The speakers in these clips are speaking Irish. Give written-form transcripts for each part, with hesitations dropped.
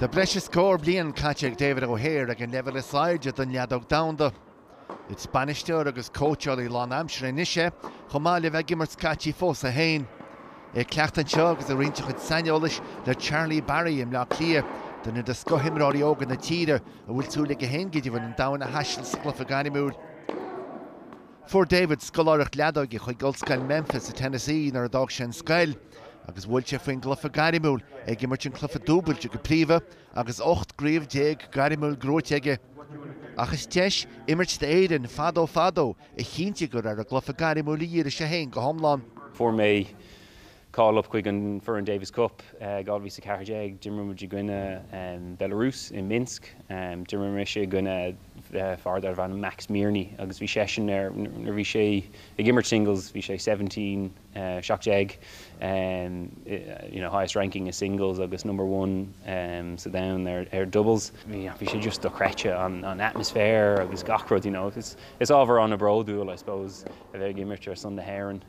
The breis scór bliain caiteach David O'Hare ag an level aside don leadóg domhanda. It's Spanisteoir agus coachí Lán Amsir inise, chomá le bheith gimmert catí fós a hain. Cleachtan seo agus a riinte chud saneolalas le Charlie Barry imleach clia, don na scothimráí ógan na tíre a bhfuil tú le go hain gidiúin an damna haisil sa glufa gairmiúil. For David scoláireacht leadóige chuig Gulscail Memphis a Tennessee nar a dag sé an scail, agus bhfuil sé faoin glufa gairmiúil ag gimmert an clufa dúbailte go príomha agus 8 gríomh déag gairmiúil gróiteige. Agus teis immert de éireann fado I chinnte gur ar a glufa gairmiúil íre sé hain go thomláin. For me, call up quick and for an Davis Cup, God visa Carjag, Jimmer Jiguna Belarus in Minsk, Jimmer Misha Guna farther van Max Mirny, agus Visession there, Vishay, the Gimmer singles, Vishay 17, Shock Jag, highest ranking in singles, agus #1, so down there doubles. Vishay just the crecha on atmosphere, agus Gachrod, it's over on a bro duel, I suppose, a very Gimmer son the Heron,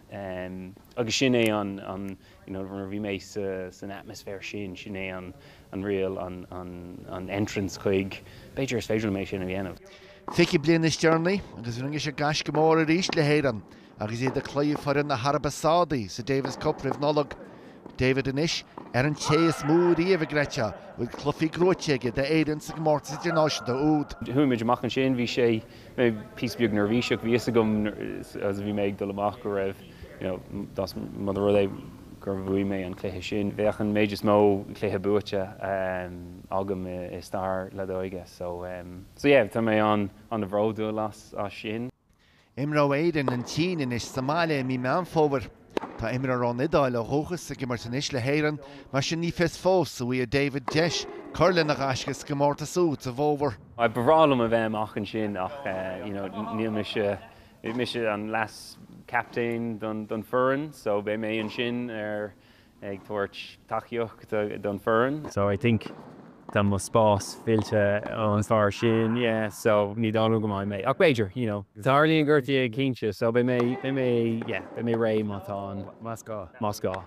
agus Shine on we make an atmosphere Shine on real on entrance chuig Beijing's federal mation in Vienna. Fici bliain is journey agus ringe sé gas go mór a ríis le hÉireann agus iad a clúibh foran na Harba Sádaí sa Davis Cup rih nolog. David inis an chéas mú riamh greite bhfuil clufií gróiteige de éireann sa gmórtas international úd. Thuimiid amach an sin bhí sé písbeag nervíiseach bhí agam as bhí méid dul amach go raibh das mar rud gur bhui mé an cléthe sin. Bheadh an méid is mó cléthe buaite agam I star leadóige. So yeah, tá mé an the bhród dú las a sin. Imreoir an tSín inis Somália mí meán fómhar. Tá Imreoir idáil a thuchas a gimmert inis le hÉireann mar sin ní fes fós sa bhí a David Deis curlin a gáisgus go mórtas út a bhómhar. Bhrálam a bheith amach an sin ach níl me an las captain don Furin, so be me an sin ag tuairt taíocht don Furin. So I think that must spás fáilte an far sin, yeah, so ní dáú go mai mé. Ach Beiidir, Tarlíonn gurtaí ag cínte, so be me ré mátá an Moscow.